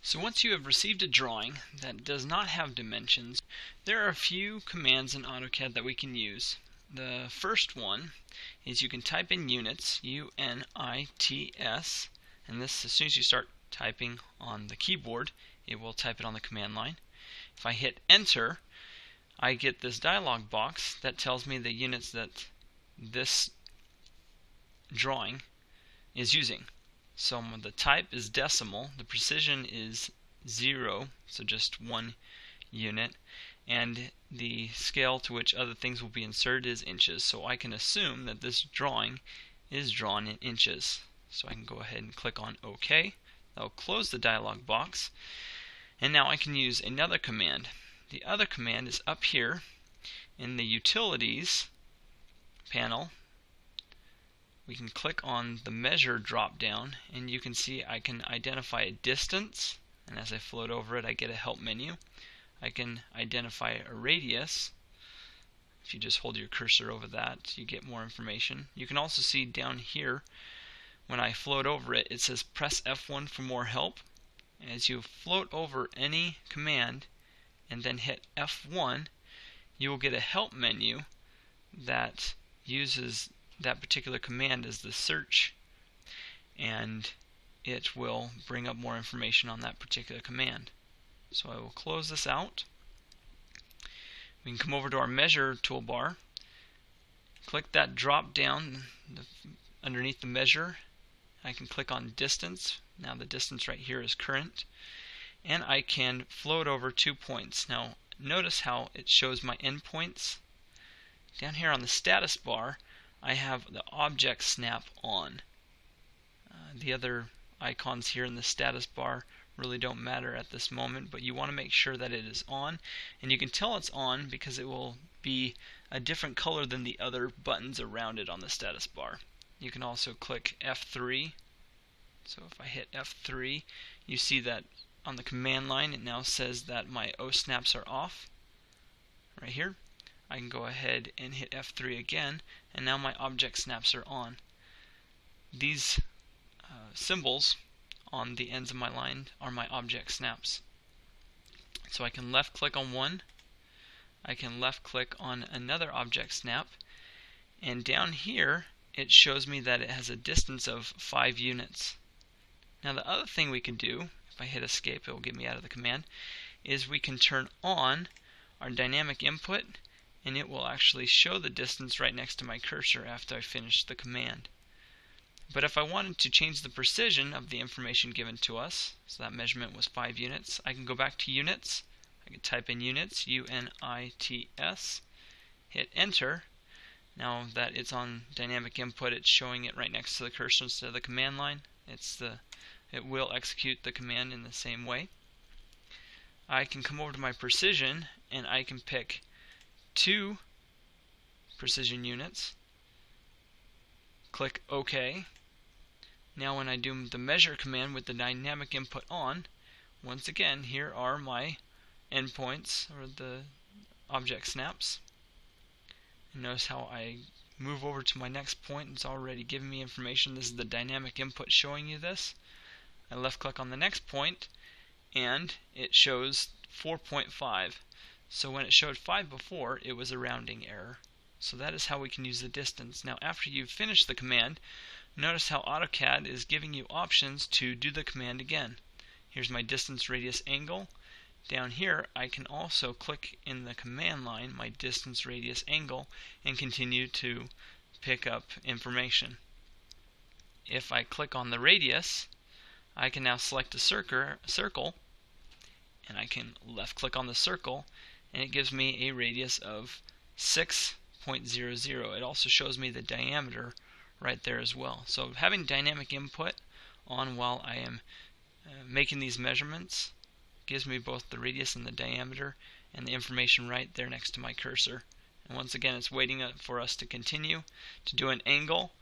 So once you have received a drawing that does not have dimensions, there are a few commands in AutoCAD that we can use. The first one is you can type in units, U-N-I-T-S, and this, as soon as you start typing on the keyboard, it will type it on the command line. If I hit enter, I get this dialog box that tells me the units that this drawing is using. So the type is decimal, the precision is 0, so just 1 unit, and the scale to which other things will be inserted is inches. So I can assume that this drawing is drawn in inches. So I can go ahead and click on OK. That will close the dialog box. And now I can use another command. The other command is up here in the Utilities panel. We can click on the measure drop down, and you can see I can identify a distance, and as I float over it I get a help menu. I can identify a radius. If you just hold your cursor over that, you get more information. You can also see down here when I float over it, it says press F1 for more help. As you float over any command and then hit F1, you will get a help menu that uses that particular command as the search, and it will bring up more information on that particular command. So I will close this out. We can come over to our measure toolbar, click that drop down underneath the measure. I can click on distance. Now the distance right here is current, and I can float over 2 points. Now notice how it shows my endpoints. Down here on the status bar I have the object snap on. The other icons here in the status bar really don't matter at this moment, but you want to make sure that it is on, and you can tell it's on because it will be a different color than the other buttons around it on the status bar. You can also click F3. So if I hit F3, you see that on the command line it now says that my O snaps are off right here. I can go ahead and hit F3 again, and now my object snaps are on. These symbols on the ends of my line are my object snaps. So I can left click on one, I can left click on another object snap, and down here it shows me that it has a distance of 5 units. Now the other thing we can do, if I hit escape it will get me out of the command, is we can turn on our dynamic input, and it will actually show the distance right next to my cursor after I finish the command. But if I wanted to change the precision of the information given to us, so that measurement was 5 units, I can go back to units, I can type in units, U-N-I-T-S, hit enter. Now that it's on dynamic input, it's showing it right next to the cursor instead of the command line. It will execute the command in the same way. I can come over to my precision and I can pick 2 precision units, click OK. Now when I do the measure command with the dynamic input on, once again here are my endpoints, or the object snaps. And notice how I move over to my next point, it's already giving me information. This is the dynamic input showing you this. I left click on the next point and it shows 4.5. So when it showed 5 before, it was a rounding error. So that is how we can use the distance. Now after you've finished the command, notice how AutoCAD is giving you options to do the command again. Here's my distance, radius, angle. Down here I can also click in the command line my distance, radius, angle and continue to pick up information. If I click on the radius, I can now select a circle, and I can left click on the circle, and it gives me a radius of 6.00. It also shows me the diameter right there as well. So having dynamic input on while I am making these measurements gives me both the radius and the diameter and the information right there next to my cursor. And once again it's waiting for us to continue. To do an angle,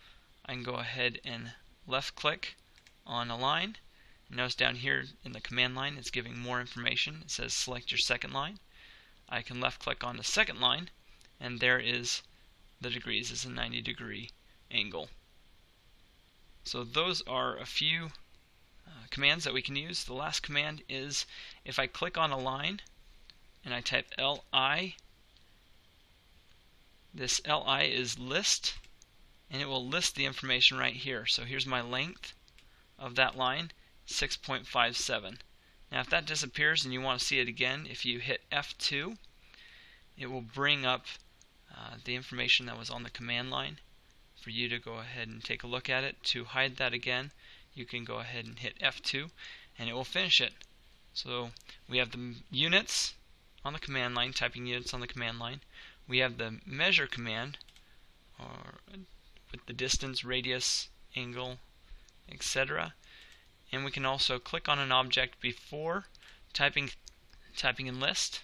I can go ahead and left click on a line. Notice down here in the command line it's giving more information. It says select your second line. I can left click on the second line, and there is the degrees. It's a 90-degree angle. So those are a few commands that we can use. The last command is if I click on a line and I type li, this li is list, and it will list the information right here. So here's my length of that line, 6.57. Now if that disappears and you want to see it again, if you hit F2, it will bring up the information that was on the command line for you to go ahead and take a look at it. To hide that again, you can go ahead and hit F2 and it will finish it. So we have the units on the command line, typing units on the command line. We have the measure command, or with the distance, radius, angle, etc. And we can also click on an object before typing in list,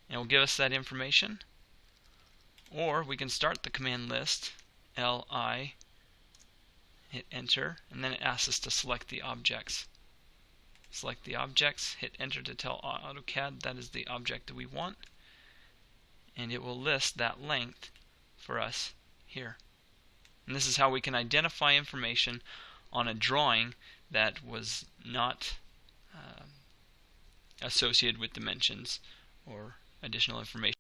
and it will give us that information. Or we can start the command list, li, hit enter, and then it asks us to select the objects. Select the objects, hit enter to tell AutoCAD that is the object that we want, and it will list that length for us here. And this is how we can identify information on a drawing that was not associated with dimensions or additional information.